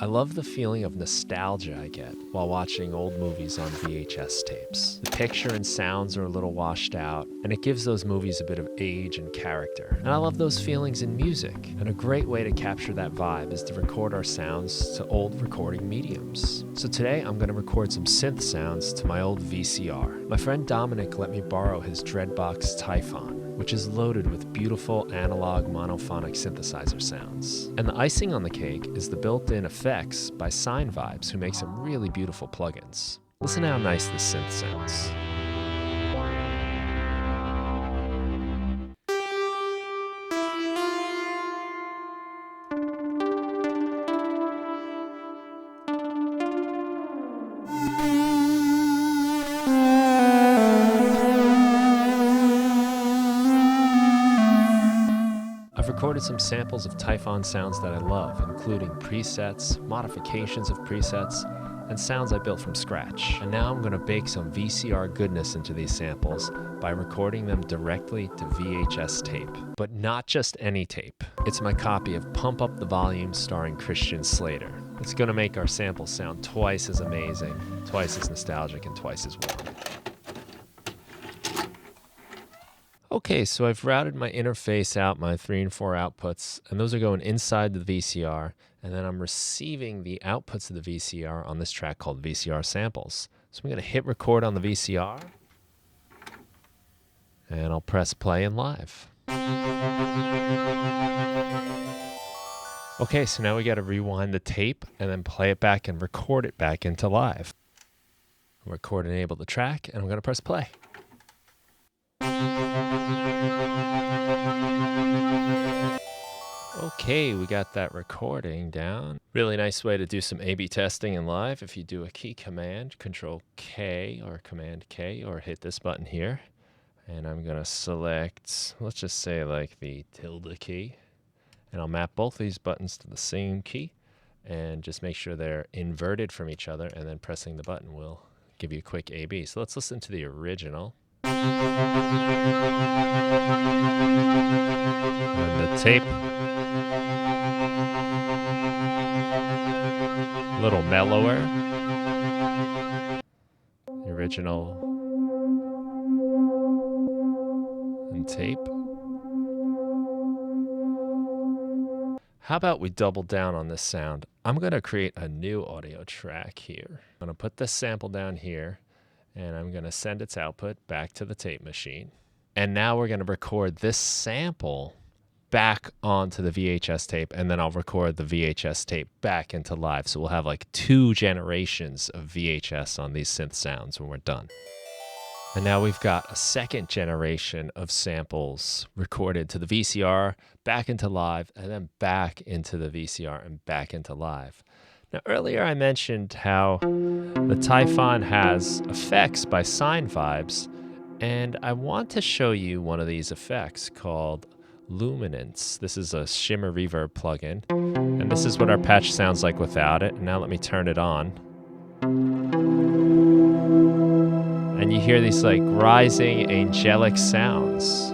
I love the feeling of nostalgia I get while watching old movies on VHS tapes. The picture and sounds are a little washed out, and it gives those movies a bit of age and character. And I love those feelings in music, and a great way to capture that vibe is to record our sounds to old recording mediums. So today I'm going to record some synth sounds to my old VCR. My friend Dominic let me borrow his Dreadbox Typhon, which is loaded with beautiful analog monophonic synthesizer sounds. And the icing on the cake is the built-in effects by Sine Vibes, who make some really beautiful plugins. Listen how nice this synth sounds. I've recorded some samples of Typhon sounds that I love, including presets, modifications of presets, and sounds I built from scratch. And now I'm going to bake some VCR goodness into these samples by recording them directly to VHS tape. But not just any tape. It's my copy of Pump Up the Volume starring Christian Slater. It's going to make our samples sound twice as amazing, twice as nostalgic, and twice as warm. Okay, so I've routed my interface out, my 3 and 4 outputs, and those are going inside the VCR, and then I'm receiving the outputs of the VCR on this track called VCR Samples. So I'm going to hit record on the VCR, and I'll press play and live. Okay, so now we got to rewind the tape and then play it back and record it back into live. Record and enable the track, and I'm going to press play. Okay, we got that recording down. Really nice way to do some A/B testing in live. If you do a key command, Control K or Command K, or hit this button here. And I'm going to select, let's just say like the tilde key. And I'll map both these buttons to the same key. And just make sure they're inverted from each other. And then pressing the button will give you a quick A/B. So let's listen to the original. And the tape. A little mellower. The original and tape. How about we double down on this sound? I'm going to create a new audio track here. I'm going to put this sample down here, and I'm going to send its output back to the tape machine. And now we're going to record this sample back onto the VHS tape, and then I'll record the VHS tape back into live. So we'll have like 2 generations of VHS on these synth sounds when we're done. And now we've got a second generation of samples recorded to the VCR, back into live, and then back into the VCR and back into live. Now, earlier I mentioned how the Typhon has effects by Sine Vibes, and I want to show you one of these effects called Luminance. This is a shimmer reverb plugin, and this is what our patch sounds like without it. Now let me turn it on. And you hear these like rising angelic sounds.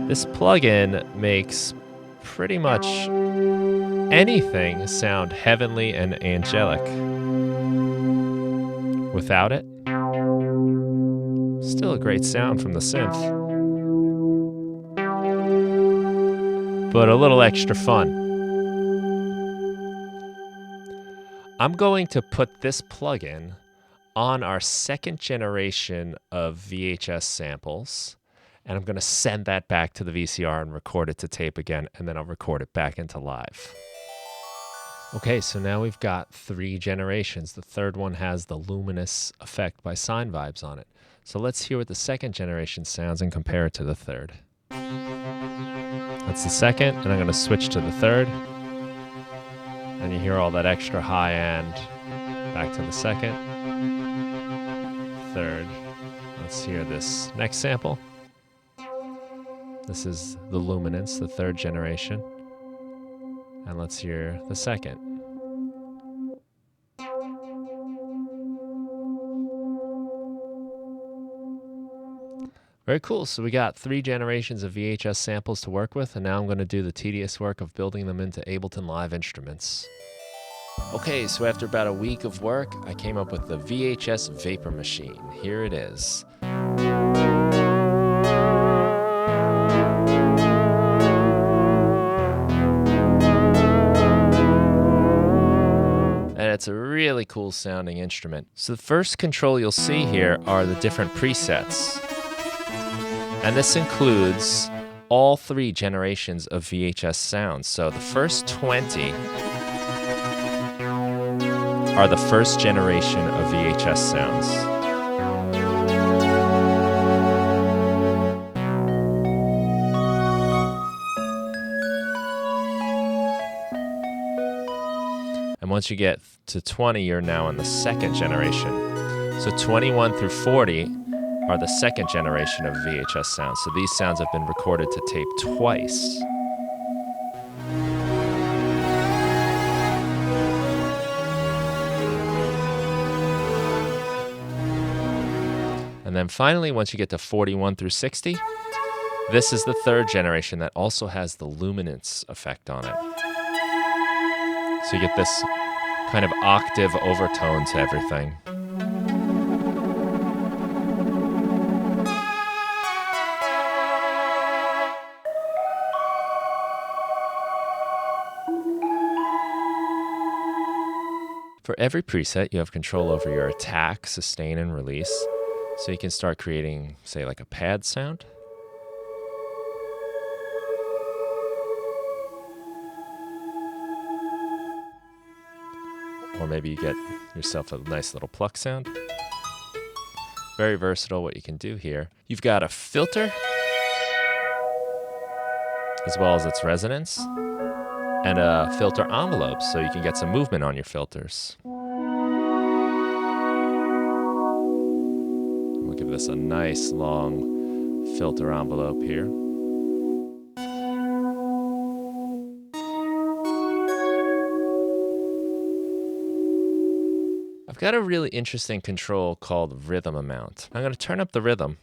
This plugin makes pretty much anything sound heavenly and angelic. Without it, still a great sound from the synth, but a little extra fun. I'm going to put this plugin on our second generation of VHS samples, and I'm going to send that back to the VCR and record it to tape again, and then I'll record it back into live. Okay, so now we've got 3 generations. The third one has the luminous effect by Sine Vibes on it. So let's hear what the second generation sounds and compare it to the third. That's the second, and I'm going to switch to the third. And you hear all that extra high end. Back to the second. Third. Let's hear this next sample. This is the Luminance, the third generation. And let's hear the second. Very cool. So we got 3 generations of VHS samples to work with, and now I'm going to do the tedious work of building them into Ableton Live instruments. Okay, so after about a week of work, I came up with the VHS Vapor Machine. Here it is. And it's a really cool sounding instrument. So the first control you'll see here are the different presets. And this includes all 3 generations of VHS sounds. So the first 20 are the first generation of VHS sounds. And once you get to 20, you're now in the second generation. So 21 through 40 are the second generation of VHS sounds. So these sounds have been recorded to tape twice. And then finally, once you get to 41 through 60, this is the third generation that also has the luminance effect on it. So you get this kind of octave overtone to everything. For every preset, you have control over your attack, sustain, and release. So you can start creating, say, like a pad sound. Or maybe you get yourself a nice little pluck sound. Very versatile what you can do here. You've got a filter, as well as its resonance, and a filter envelope, so you can get some movement on your filters. We'll give this a nice long filter envelope here. I've got a really interesting control called rhythm amount. I'm going to turn up the rhythm.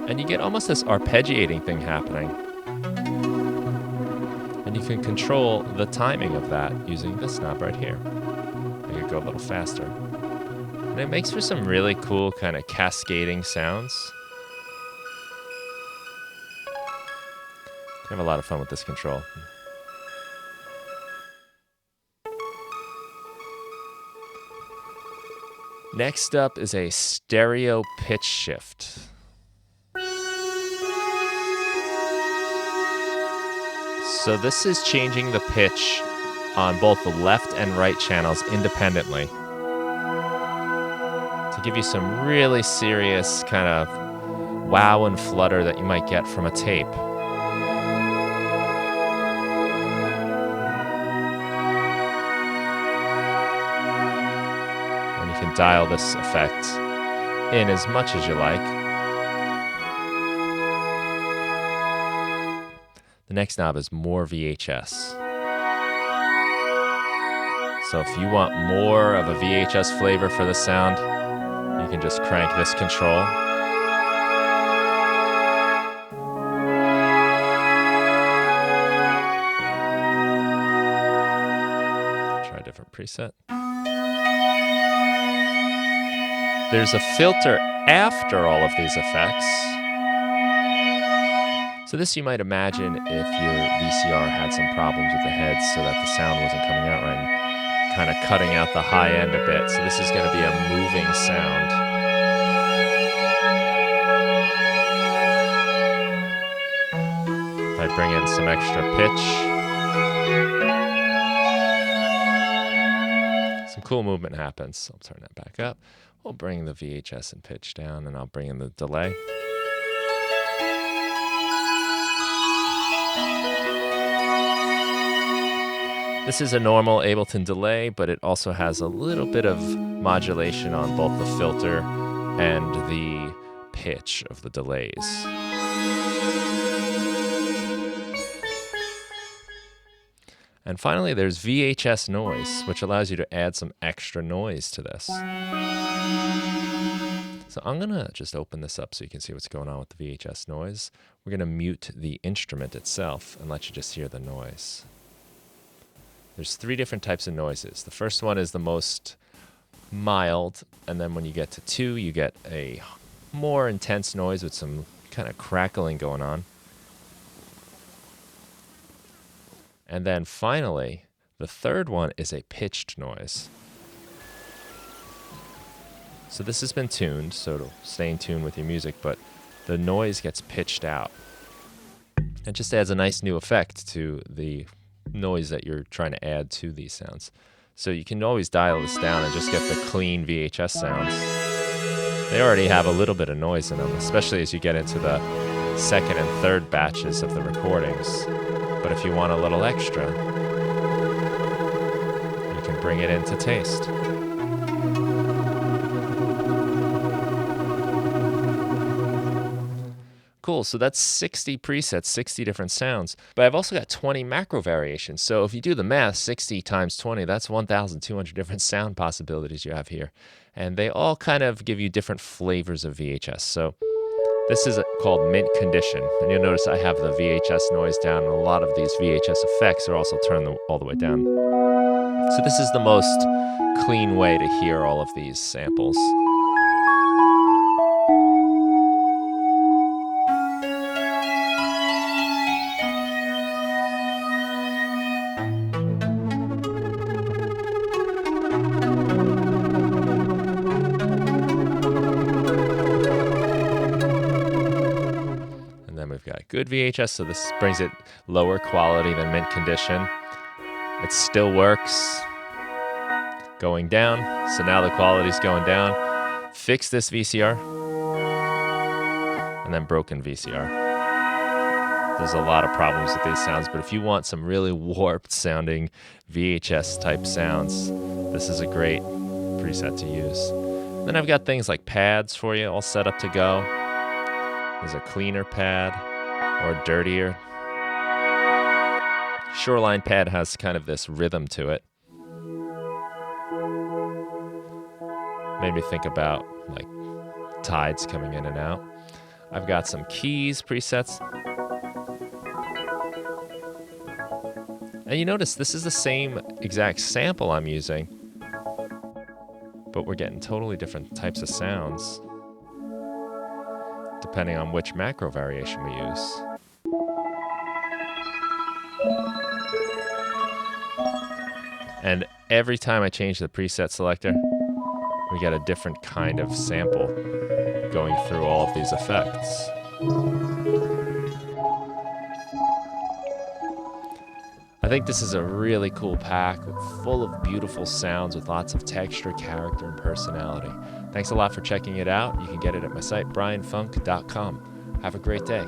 And you get almost this arpeggiating thing happening. And you can control the timing of that using this knob right here. Make it go a little faster. And it makes for some really cool kind of cascading sounds. I have a lot of fun with this control. Next up is a stereo pitch shift. So this is changing the pitch on both the left and right channels independently to give you some really serious kind of wow and flutter that you might get from a tape. And you can dial this effect in as much as you like. The next knob is more VHS. So if you want more of a VHS flavor for the sound, you can just crank this control. Try a different preset. There's a filter after all of these effects. So this you might imagine if your VCR had some problems with the heads so that the sound wasn't coming out right, and kind of cutting out the high end a bit. So this is going to be a moving sound. If I bring in some extra pitch, some cool movement happens. I'll turn that back up. We'll bring the VHS and pitch down, and I'll bring in the delay. This is a normal Ableton delay, but it also has a little bit of modulation on both the filter and the pitch of the delays. And finally, there's VHS noise, which allows you to add some extra noise to this. So I'm going to just open this up so you can see what's going on with the VHS noise. We're going to mute the instrument itself and let you just hear the noise. There's 3 different types of noises. The first one is the most mild, and then when you get to 2, you get a more intense noise with some kind of crackling going on. And then finally, the third one is a pitched noise. So this has been tuned, so it'll stay in tune with your music, but the noise gets pitched out. It just adds a nice new effect to the noise that you're trying to add to these sounds. So you can always dial this down and just get the clean VHS sounds. They already have a little bit of noise in them, especially as you get into the second and third batches of the recordings. But if you want a little extra, you can bring it into taste. Cool, so that's 60 presets, 60 different sounds. But I've also got 20 macro variations. So if you do the math, 60 times 20, that's 1,200 different sound possibilities you have here. And they all kind of give you different flavors of VHS. So this is called mint condition. And you'll notice I have the VHS noise down, and a lot of these VHS effects are also turned all the way down. So this is the most clean way to hear all of these samples. We've got good VHS, so this brings it lower quality than mint condition. It still works. Going down, so now the quality's going down. Fix this VCR. And then broken VCR. There's a lot of problems with these sounds, but if you want some really warped sounding VHS type sounds, this is a great preset to use. Then I've got things like pads for you all set up to go. There's a cleaner pad or dirtier. Shoreline pad has kind of this rhythm to it. Made me think about like tides coming in and out. I've got some keys presets. And you notice this is the same exact sample I'm using, but we're getting totally different types of sounds depending on which macro variation we use. And every time I change the preset selector, we get a different kind of sample going through all of these effects. I think this is a really cool pack full of beautiful sounds with lots of texture, character, and personality. Thanks a lot for checking it out. You can get it at my site, brianfunk.com. Have a great day.